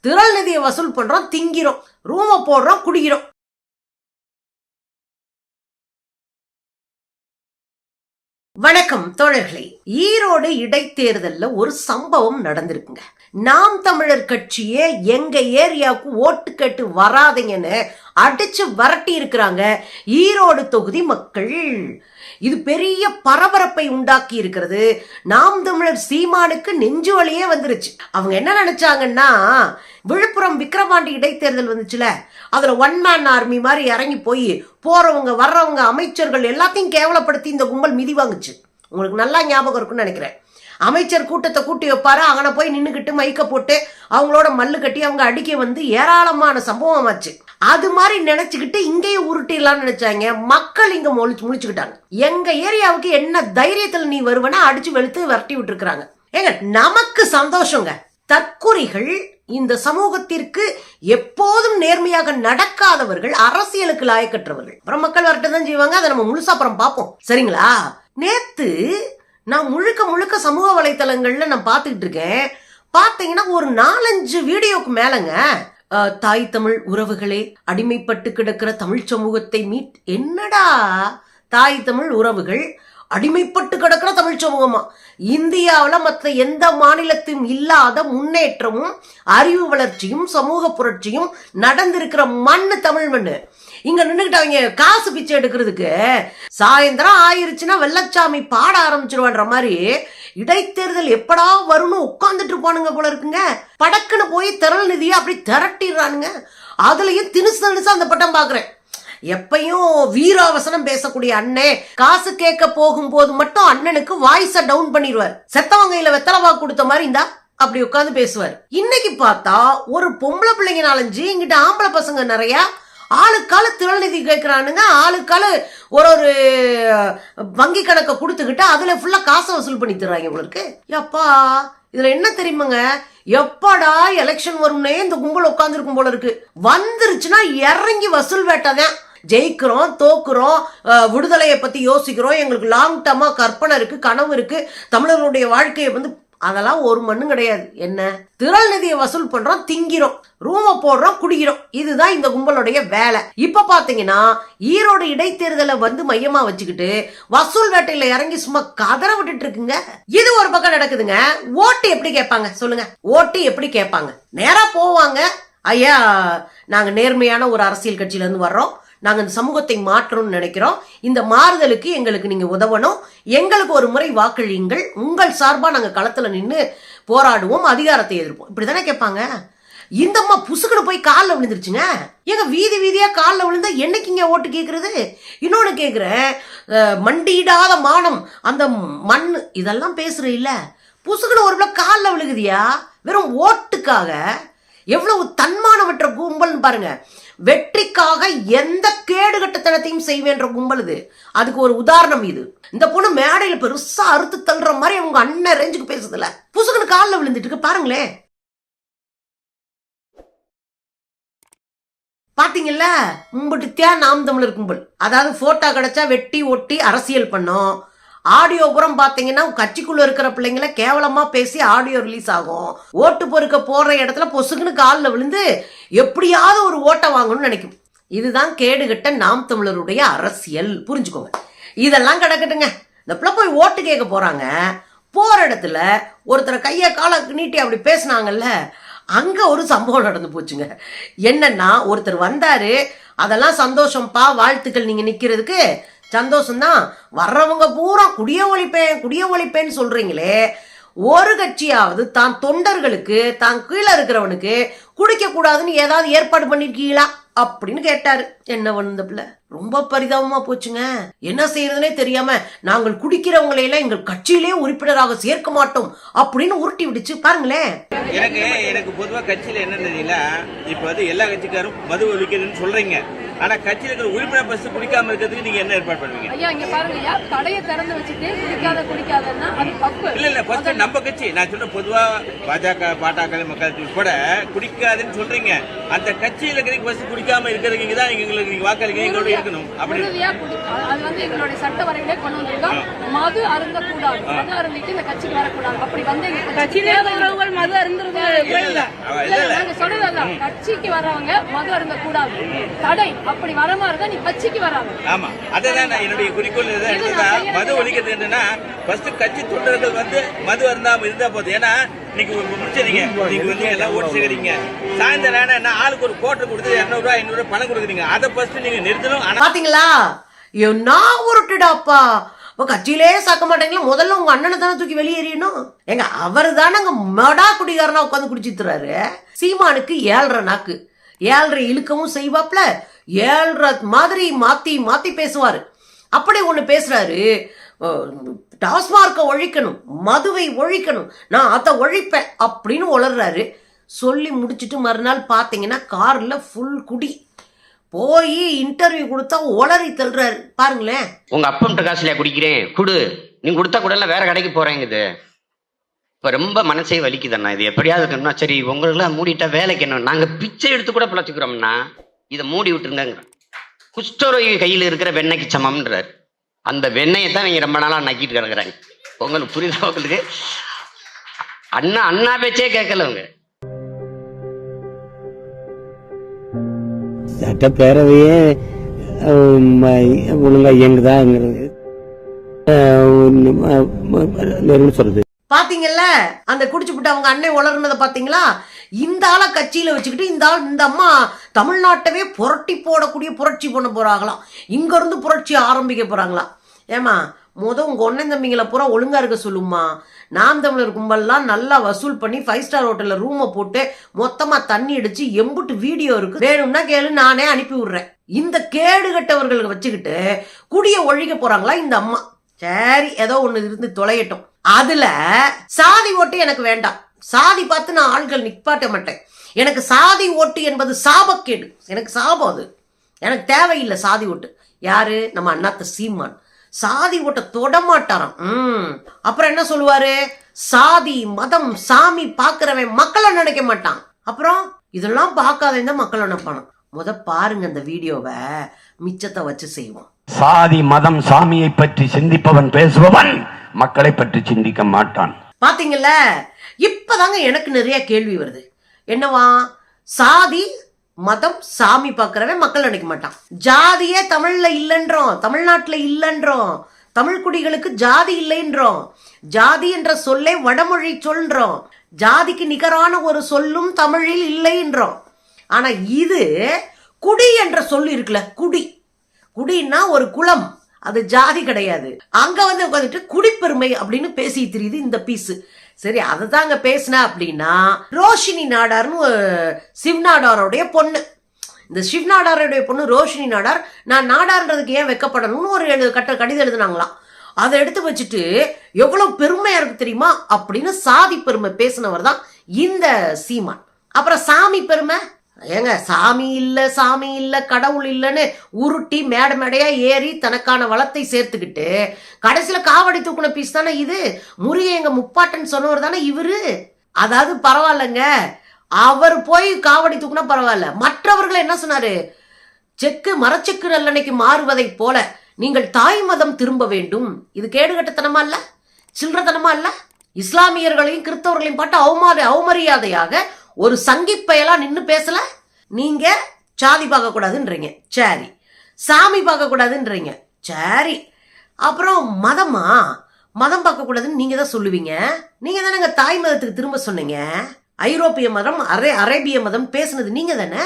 திரள் நிதியை வசூல் பண்றோம், திங்கிறோம், ரூம போடுறோம், குடிக்கிறோம். வணக்கம் தோழர்களே. ஈரோடு இடைத்தேர்தல்ல ஒரு சம்பவம் நடந்திருக்குங்க. நாம் தமிழர் கட்சியே எங்க ஏரியாவுக்கு ஓட்டு கேட்டு வராதீங்கன்னு அடிச்சு விரட்டி இருக்கிறாங்க ஈரோடு தொகுதி மக்கள். இது பெரிய பரபரப்பை உண்டாக்கி இருக்கிறது. நாம் தமிழர் சீமானுக்கு நெஞ்சு வலியே வந்துருச்சு. அவங்க என்ன நினைச்சாங்கன்னா, விழுப்புரம் விக்கிரவாண்டி இடைத்தேர்தல் வந்துச்சுல, அதுல ஒன் மேன் ஆர்மி மாதிரி இறங்கி போய் போறவங்க வர்றவங்க அமைச்சர்கள் எல்லாத்தையும் கேவலப்படுத்தி இந்த கும்பல் மிதி வாங்குச்சு. உங்களுக்கு நல்லா ஞாபகம் இருக்குன்னு நினைக்கிறேன். அமைச்சர் கூட்டத்தை கூட்டி வைப்பாரு, அங்கன போய் நின்னுக்கிட்டு மைக்க போட்டு அவங்களோட மல்லு கட்டி அவங்க அடிக்க வந்து ஏராளமான சம்பவம் ஆச்சு. அது மாதிரி நினைச்சுக்கிட்டு இங்கேயே உருட்டிடலாம்னு நினைச்சாங்க. மக்கள் இங்க முழிச்சுக்கிட்டாங்க. எங்க ஏரியாவுக்கு என்ன தைரியத்துல நீ வருவனா அடிச்சு வெளுத்து விரட்டி விட்டு இருக்கிறாங்க. ஏங்க, நமக்கு சந்தோஷங்க. தற்குறிகள், இந்த சமூகத்திற்கு எப்போதும் நேர்மையாக நடக்காதவர்கள், அரசியலுக்கு லாயக்கற்றவர்கள். அப்புறம் மக்கள் வரட்டு தான் செய்வாங்க. அதை நம்ம முழுசா அப்புறம் பார்ப்போம், சரிங்களா? நேத்து நான் முழுக்க சமூக வலைத்தளங்கள்ல நான் பார்த்துக்கிட்டு இருக்கேன். பார்த்தீங்கன்னா ஒரு 4-5 வீடியோக்கு மேலங்க, தாய் தமிழ் உறவுகளே, அடிமைப்பட்டு கிடக்கிற தமிழ் சமூகத்தை என்னடா தாய் தமிழ் உறவுகள் அடிமைப்பட்டு கிடக்கிற தமிழ் சமூகமா? இந்தியாவில் மற்ற எந்த மாநிலத்திலும் இல்லாத முன்னேற்றமும் அறிவு வளர்ச்சியும் சமூக புரட்சியும் நடந்திருக்கிற மண்ணு தமிழ் மண்ணு. இங்க நின்றுகிட்டு அவங்க காசு பிச்சை எடுக்கிறதுக்கு சாயந்தரம் ஆயிருச்சுன்னா வெள்ளச்சாமி பாட ஆரம்பிச்சிருவான்ற மாதிரி இடைத்தேர்தல் எப்படா வரும்னு உட்கார்ந்துட்டு இருப்பானுங்க போல இருக்குங்க. படக்குன்னு போய் திரள் நிதியை அப்படி திரட்டிடுறானுங்க. அதுலயும் தினுசா அந்த பட்டம் பாக்குறேன். எப்பயும் வீராவசனம் பேசக்கூடிய அண்ணே காசு கேட்க போகும்போது மட்டும் அண்ணனுக்கு வாய்ஸ டவுன் பண்ணிடுவார். செத்தவங்கையில வெத்தலவா கொடுத்த மாதிரி இருந்தா அப்படி உட்கார்ந்து பேசுவார். இன்னைக்கு பார்த்தா ஒரு பொம்பளை பிள்ளைங்க 4-5, இங்கிட்ட ஆம்பளை பசங்க நிறைய ஆளுக்கால திரள் நிதி கேட்கிறானுங்க. ஆளுக்கால ஒரு வங்கி கணக்கை கொடுத்துக்கிட்டு அதுல ஃபுல்லா காசை வசூல் பண்ணி தர்றாங்க உங்களுக்கு. எப்பா, இதுல என்ன தெரியுமாங்க, எப்படா எலெக்ஷன் வரும்னே இந்த கும்பல் உட்கார்ந்துருக்கும் போல இருக்கு. வந்துருச்சுன்னா இறங்கி வசூல் வேட்டதான். ஜெயிக்கிறோம், தோக்குறோம், விடுதலையை பத்தி யோசிக்கிறோம், எங்களுக்கு லாங் டர்மா கற்பனை இருக்கு, கனவு இருக்கு, தமிழர்களுடைய வாழ்க்கையை அதெல்லாம் ஒரு மண்ணும் கிடையாது. என்ன, திரள் நிதியை வசூல் பண்றோம், திங்கிறோம், ரூம போடுறோம், குடிக்கிறோம். இதுதான் இந்த கும்பலுடைய வேலை. இப்ப பாத்தீங்கன்னா ஈரோடு இடைத்தேர்தலை மையமா வச்சுக்கிட்டு வசூல் வேட்டையில இறங்கி சும்மா கதற விட்டுட்டு இருக்குங்க. இது ஒரு பக்கம் நடக்குதுங்க. ஓட்டு எப்படி கேட்பாங்க சொல்லுங்க? ஓட்டு எப்படி கேட்பாங்க? நேரா போவாங்க, ஐயா நாங்க நேர்மையான ஒரு அரசியல் கட்சியில இருந்து வர்றோம், நாங்க இந்த சமூகத்தை மாற்றணும்னு நினைக்கிறோம், இந்த மாறுதலுக்கு எங்களுக்கு நீங்க உதவணும், எங்களுக்கு ஒரு முறை வாக்களியுங்கள், உங்கள் சார்பா நாங்க களத்துல நின்று போராடுவோம், அதிகாரத்தை எதிர்ப்போம். இப்படித்தானே கேட்பாங்க. இந்த அம்மா புசுக்குன்னு போய் காலில் விழுந்துருச்சுங்க. ஏங்க, வீதியா காலில் விழுந்தா என்னைக்குங்க ஓட்டு கேட்கறது? இன்னொன்னு கேட்கிறேன், மண்டியிடாத மானம், அந்த மண், இதெல்லாம் பேசுற இல்ல, புசுக்குன்னு ஒரு பிள்ளை காலில் விழுகுதியா வெறும் ஓட்டுக்காக? எவ்வளவு தன்மானமற்ற கும்பல்னு பாருங்க. வெற்றிக்காக எந்த கேடுகட்டத்தனத்தையும் செய்வேன்ற கும்பல் இது. அதுக்கு ஒரு உதாரணம் இது. இந்த பொண்ணு மேடையில பெருசா அறுத்து தள்ளுற மாதிரி அவங்க அண்ணன் ரேஞ்சுக்கு பேசுதுல, புசுக்குன்னு காலில் விழுந்துட்டு இருக்கு பாருங்களேன். பாத்தீங்கல்ல, மும்பிட்டுத்தியா நாம் தமிழர் கும்பல். அதாவது போட்டோ கிடைச்சா வெட்டி ஒட்டி அரசியல் பண்ணோம். ஆடியோ புறம் பாத்தீங்கன்னா கட்சிக்குள்ள இருக்கிற பிள்ளைங்கள கேவலமா பேசி ஆடியோ ரிலீஸ் ஆகும். ஓட்டு பொறுக்க போற இடத்துல பொசுக்குன்னு காலில் விழுந்து எப்படியாவது ஒரு ஓட்டை வாங்கணும்னு நினைக்கும். இதுதான் கேடுகட்ட நாம் தமிழருடைய அரசியல், புரிஞ்சுக்கோங்க. இதெல்லாம் கிடக்கட்டுங்க. இந்த பிள்ளை போய் ஓட்டு கேட்க போறாங்க. போற இடத்துல ஒருத்தரை கைய கால நீட்டி அப்படி பேசினாங்கல்ல, அங்க ஒரு சம்பவம் நடந்து போச்சுங்க. என்னன்னா, ஒருத்தர் வந்தாரு, அதெல்லாம் சந்தோஷம்ப்பா, வாழ்த்துக்கள், நீங்க நிக்கிறதுக்கு சந்தோஷம்தான், வர்றவங்க பூரா குடிய ஒழிப்பேன்னு சொல்றீங்களே, ஒரு கட்சியாவது தான் தொண்டர்களுக்கு, தான் கீழே இருக்கிறவனுக்கு குடிக்க கூடாதுன்னு ஏதாவது ஏற்பாடு பண்ணிருக்கீங்களா அப்படின்னு கேட்டாரு. என்ன பண்ணுந்த பிள்ளை ரொம்ப பரிதாபமா போச்சுங்க. என்ன செய்யறதுனே தெரியாம நாங்கள் குடிக்கிறவங்களை எல்லாம் எங்கள் கட்சியிலே உறுப்பினராக சேர்க்க மாட்டோம் அப்படின்னு உருட்டி விடுச்சு பாருங்களேன். எனக்கு பொதுவா கட்சியில என்ன தெரியல, இப்ப எல்லா கட்சிக்காரும் மது ஒழிக்கிறதுன்னு சொல்றீங்க, ஆனா கட்சியில இருக்கிற உறுப்பினர் பஸ் குடிக்காம இருக்கிறதுக்கு நீங்க என்ன ஏற்பாடு பண்ணுவீங்க? ஐயா இங்க பாருங்க, கடையை திறந்து வச்சுட்டு குடிக்காதன்னா அது தப்பு. இல்ல ஃபர்ஸ்ட் நம்ம கட்சி, நான் சொல்ற பொதுவா பாஜக, பாட்டாக்கள், மக்கள் உட்பட குடிக்காதுன்னு சொல்றீங்க, அந்த கட்சியில இருக்கிற பஸ் குடிக்காம இருக்கிறதுக்கு தான் எங்களுக்கு நீங்க வாக்களிக்க எங்களுடைய இருக்கணும் அப்படி உறுதியா அது வந்து எங்களுடைய சட்ட வரையிலே கொண்டு வந்திருக்கோம். மது அருந்த கூடாது, மது அருந்திட்டு இந்த கட்சிக்கு வரக்கூடாது. அப்படி வந்து எங்க கட்சியிலே உள்ளவங்க மது அருந்துறது நாங்க சொல்றதுதான், கட்சிக்கு வர்றவங்க மது அருந்த கூடாது, தடை. அப்படி வர மாதிரிதான் நீ கட்சிக்கு வராங்க. ஆமா, அதுதான் என்னுடைய குறிக்கோள். மது ஒழிக்கிறது என்னன்னா ஃபர்ஸ்ட் கட்சி தொண்டர்கள் வந்து மது அருந்தாம இருந்தா போதும். ஏன்னா இன்னைக்கு முடிச்சிருக்கீங்க, நீங்க வந்து எல்லாம் ஓட்டு செய்யறீங்க, சாயந்தரம் என்ன ஆளுக்கு ஒரு கோட்டை கொடுத்து 200 ரூபாய் 500 ரூபாய் பணம் கொடுக்குறீங்க. அதை ஃபர்ஸ்ட் நீங்க நிறுத்தணும். பாத்தீங்களா, என்ன உருட்டுடாப்பா, கட்சியிலே சாக்க மாட்டீங்களா? முதல்ல உங்க அண்ணனை தானே தூக்கி வெளியேறியணும். எங்க அவரு தானே மடா குடிகாரனா உட்காந்து குடிச்சிட்டுறாரு. சீமானுக்கு 7.5 நாக்கு, 7.5 இழுக்கவும் செய்வாப்ல, 7.5 மாதிரி மாத்தி மாத்தி பேசுவாரு. அப்படி ஒண்ணு பேசுறாரு, டாஸ்மார்க்கை ஒழிக்கணும், மதுவை ஒழிக்கணும், நான் அதை ஒழிப்பேன் அப்படின்னு உளர்றாரு. சொல்லி முடிச்சுட்டு மறுநாள் பாத்தீங்கன்னா கார்ல ஃபுல் குடி போய் இன்டர்வியூ கொடுத்தா உளறி தள்ளுறாரு. பாருங்களேன். உங்க அப்பம்ட்ட காசுல குடிக்கிறேன், குடு, நீ கொடுத்தா கூட வேற கடைக்கு போறேங்குது. இப்ப ரொம்ப மனசே வலிக்குதுண்ணா. இது எப்படியாவது இருக்கணும்னா சரி, உங்களெல்லாம் மூடிட்டா வேலைக்கு என்ன, நாங்க பிச்சை எடுத்து கூட பிழைச்சுக்கிறோம்னா இதை மூடி விட்டுருங்க. குஷ்டரோகி கையில் இருக்கிற வெண்ணெய்க்கு சமம்ன்றாரு. அந்த வெண்ணெயை தான் நீங்க ரொம்ப நாளா நக்கிட்டு கிடக்குறாங்க. உங்களுக்கு புரியுதா? உங்களுக்கு அண்ணா பேச்சே கேட்கல அவங்க. சட்டப்பேரவையே ஒழுங்கா இயங்குதாங்கிறது சொல்றது. பாத்தீங்கல்ல, அந்த குடிச்சுட்டு அவங்க அண்ணன் உளர்னதை பாத்தீங்களா? இந்த ஆளை கட்சியில வச்சுக்கிட்டு இந்த ஆள், இந்த அம்மா தமிழ்நாட்டவே புரட்டி போடக்கூடிய புரட்சி பண்ண போறாங்களாம். இங்க இருந்து புரட்சி ஆரம்பிக்க போறாங்களாம். ஏமா உங்க ஒன்னன் தம்பிங்களை பூரா ஒழுங்கா இருக்க சொல்லுமா. நாம் தமிழர் கும்பல்லாம் நல்லா வசூல் பண்ணி 5 ஸ்டார் ஹோட்டல்ல ரூமை போட்டு மொத்தமா தண்ணி அடிச்சு எம்புட்டு வீடியோ இருக்கு, வேணும்னா கேளு, நானே அனுப்பி விடுறேன். இந்த கேடுகட்டவர்களுக்கு வச்சுக்கிட்டு குடிய ஒழிக்க போறாங்களா இந்த அம்மா. சரி, ஏதோ ஒண்ணு இருந்து தொலையட்டும். அதுல சாதி ஓட்டு எனக்கு வேண்டாம். சாதி பார்த்து நான் ஆள்கள் நிப்பாட்ட மாட்டேன். எனக்கு சாதி ஓட்டு என்பது சாபக்கேடு, எனக்கு சாபம். அது எனக்கு தேவையில்லை சாதி ஓட்டு. யாரு? நம்ம அண்ணாத்த சீமான் சாதி ஓட்ட தொடமாட்டாராம். அப்புறம் என்ன சொல்லுவாரு? சாதி மதம் சாமி பாக்குறவன் மக்களை நினைக்க மாட்டான். அப்புறம் இதெல்லாம் பார்க்காத மக்களை நினைப்பான. பாருங்க இந்த வீடியோவை, மிச்சத்தை வச்சு செய்வோம். சாதி மதம் சாமியை பற்றி சிந்திப்பவன் பேசுபவன் மக்களை பற்றி சிந்திக்க மாட்டான். பாத்தீங்கல்ல, இப்பதாங்க எனக்கு நிறைய கேள்வி வருது. என்னவா? சாதி மதம் சாமி பார்க்கறவன் மக்கள் நினைக்க மாட்டான். ஜாதியே தமிழ்ல இல்லைன்றோம், தமிழ்நாட்டுல இல்லைன்றோம், தமிழ் குடிகளுக்கு ஜாதி இல்லைன்றோம். ஜாதி என்ற சொல்லை வடமொழி சொல்றோம். ஜாதிக்கு நிகரான ஒரு சொல்லும் தமிழில் இல்லைன்றோம். ஆனா இது குடி என்ற சொல் இருக்குல்ல, குடி, குடின்னா ஒரு குலம், அது ஜாதி கிடையாது. அங்க வந்து உட்காந்துட்டு குடிப்பெருமை அப்படின்னு பேசி தெரியுது இந்த பீஸ். சரி, அதுதாங்க பேசினா அப்படின்னா, ரோஷினி நாடார்னு சிவநாடாரோடைய பொண்ணு, இந்த சிவநாடாரோடைய பொண்ணு ரோஷினி நாடார், நான் நாடார்ன்றதுக்கு ஏன் வெக்கப்படணும்னு ஒரு கடிதம் எழுதுனாங்களாம். அதை எடுத்து வச்சுட்டு எவ்வளவு பெருமையா இருக்கு தெரியுமா அப்படின்னு சாதி பெருமை பேசினவர் தான் இந்த சீமான். அப்புறம் சாமி பெருமை, ஏங்க சாமி இல்ல கடவுள் இல்லன்னு உருட்டி மேட மேடையா ஏறி தனக்கான வளத்தை சேர்த்துக்கிட்டு கடைசியில காவடி தூக்குன பீஸ் தானே இது. முறிய எங்க முப்பாட்டன் சொன்னவர் தானே இவரு. அதாவது பரவாயில்லங்க, அவர் போய் காவடி தூக்குனா பரவாயில்ல, மற்றவர்கள் என்ன சொன்னாரு? செக்கு மரச்செக்கு நல்லெண்ணெய்க்கு மாறுவதை போல நீங்கள் தாய் மதம் திரும்ப வேண்டும். இது கேடுகட்டத்தனமா இல்ல, சில்லறத்தனமா இல்ல? இஸ்லாமியர்களையும் கிறிஸ்தவர்களையும் பாட்டு அவமரியாதையாக ஒரு சங்கி பயலா நின்னு பேசல. நீங்க சாதி பார்க்க கூடாதுன்றீங்க, சரி. சாமி பார்க்க கூடாதுன்றீங்க, சரி. அப்புறம் மதம் பார்க்க கூடாதுன்னு நீங்க தான் சொல்லுவீங்க. நீங்க தானே தாய் மதத்துக்கு திரும்ப சொன்னீங்க. ஐரோப்பிய மதம் அரேபிய மதம் பேசுனது நீங்க தானே.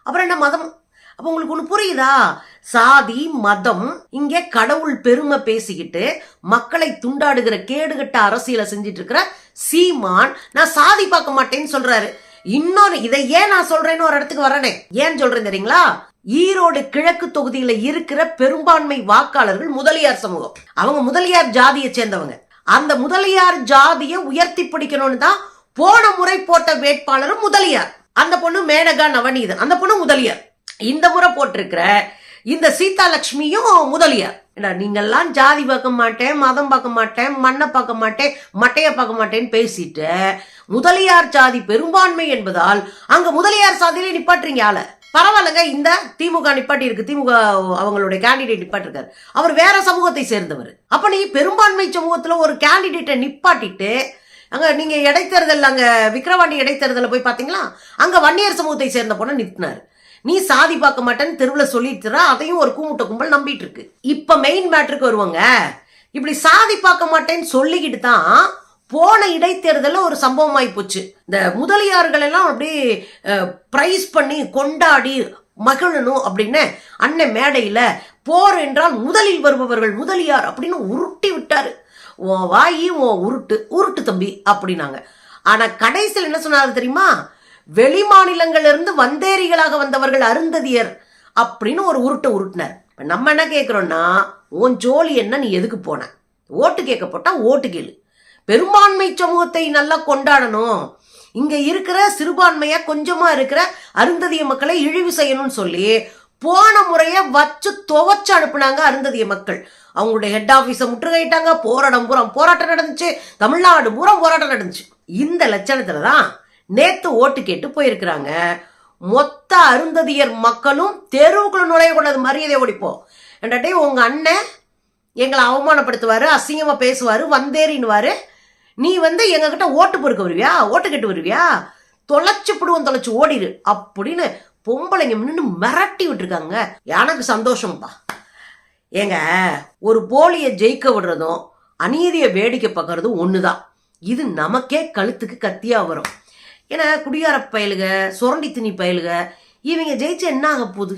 அப்புறம் என்ன மதம்? அப்ப உங்களுக்கு ஒண்ணு புரியுதா? சாதி மதம் இங்கே கடவுள் பெருமை பேசிக்கிட்டு மக்களை துண்டாடுகிற கேடுகட்ட அரசியலை செஞ்சிட்டு இருக்கிற சீமான் நான் சாதி பார்க்க மாட்டேன்னு சொல்றாரு. இன்னொரு இதை ஏன் நான் சொல்றேன்னு ஒரு இடத்துக்கு வரனே. ஏன் சொல்றேன் தெரியுங்களா? ஈரோடு கிழக்கு தொகுதியில இருக்கிற பெரும்பான்மை வாக்காளர்கள் முதலியார் சமூகம். அவங்க முதலியார் ஜாதியை சேர்ந்தவங்க. அந்த முதலியார் ஜாதியை உயர்த்தி பிடிக்கணும்னு தான் போன முறை போட்ட வேட்பாளரும் முதலியார். அந்த பொண்ணு மேனகா நவநீதன், அந்த பொண்ணு முதலியார். இந்த முறை போட்டிருக்கிற இந்த சீதா லட்சுமியும் முதலியார். நீங்கெல்லாம் ஜாதி பார்க்க மாட்டேன், மதம் பார்க்க மாட்டேன், மண்ணை பார்க்க மாட்டேன், மட்டைய பார்க்க மாட்டேன்னு பேசிட்டு முதலியார் ஜாதி பெரும்பான்மை என்பதால் அங்க முதலியார் சாதியிலே நிப்பாட்டுறீங்க ஆள. பரவாயில்லங்க, இந்த திமுக நிப்பாட்டி இருக்கு, திமுக அவங்களுடைய கேண்டிடேட் நிப்பாட்டிருக்காரு, அவர் வேற சமூகத்தை சேர்ந்தவர். அப்ப நீ பெரும்பான்மை சமூகத்துல ஒரு கேண்டிடேட்டை நிப்பாட்டிட்டு அங்க நீங்க இடைத்தேர்தல், அங்க விக்கிரவாண்டி இடைத்தேர்தல போய் பாத்தீங்களா, அங்க வன்னியர் சமூகத்தை சேர்ந்த பொண்ணை நிறுத்தினாரு. நீ சாதி பார்க்க மாட்டேன்னு தெருவில் சொல்லிட்டு அதையும் ஒரு கூமுட்ட கும்பல் நம்பிட்டு இருக்கு. இப்ப மெயின் மேட்டருக்கு வருவாங்க. இப்படி சாதி பார்க்க மாட்டேன்னு சொல்லிக்கிட்டு தான் போன இடைத்தேர்தல ஒரு சம்பவம் ஆகி போச்சு. இந்த முதலியார்கள் எல்லாம் அப்படியே பிரைஸ் பண்ணி கொண்டாடி மகிழணும் அப்படின்னு அண்ணன் மேடையில போர் என்றால் முதலில் வருபவர்கள் முதலியார் அப்படின்னு உருட்டி விட்டாரு. உன் வாயி உன் உருட்டு தம்பி அப்படின்னாங்க. ஆனா கடைசியில் என்ன சொன்னாரு தெரியுமா, வெளி மாநிலங்கள்ல இருந்து வந்தேரிகளாக வந்தவர்கள் அருந்ததியர் அப்படின்னு ஒரு உருட்டினார். நம்ம என்ன கேட்கிறோம்னா, உன் ஜோலி என்ன, நீ எதுக்கு போன? ஓட்டு கேட்க போட்டா ஓட்டு கேளு. பெரும்பான்மை சமூகத்தை நல்லா கொண்டாடணும், இங்க இருக்கிற சிறுபான்மையா கொஞ்சமா இருக்கிற அருந்ததிய மக்களை இழிவு செய்யணும்னு சொல்லி போன முறைய வச்சு துவச்சு அனுப்புனாங்க அருந்ததிய மக்கள். அவங்களுடைய ஹெட் ஆபீஸை முற்றுகையிட்டாங்க, போராட்டம் நடந்துச்சு, தமிழ்நாடு பூரா போராட்டம் நடந்துச்சு. இந்த லட்சணத்துலதான் நேத்து ஓட்டு கேட்டு போயிருக்கிறாங்க. மொத்த அருந்ததியர் மக்களும் தெருவுக்குள்ள நுழையக்கூடாது, மரியாதை ஓடிப்போம். என்றாட்டே உங்க அண்ணன் எங்களை அவமானப்படுத்துவாரு, அசிங்கமா பேசுவாரு, வந்தேறினுவாரு. நீ எங்க கிட்ட ஓட்டு பொறுக்க வருவியா, ஓட்டு கேட்டு வருவியா, தொலைச்சு ஓடிடு அப்படின்னு பொம்பளைங்க நின்று மிரட்டி விட்டுருக்காங்க. எனக்கு சந்தோஷம்ப்பா. ஏங்க, ஒரு போலியை ஜெயிக்க விடுறதும் அநீதியை வேடிக்கை பார்க்கறதும் ஒண்ணுதான். இது நமக்கே கழுத்துக்கு கத்தியா வரும். ஏன்னா குடியார பயலுக, சுரண்டி திணி பயலுக, இவங்க ஜெயிச்சு என்ன ஆக போகுது?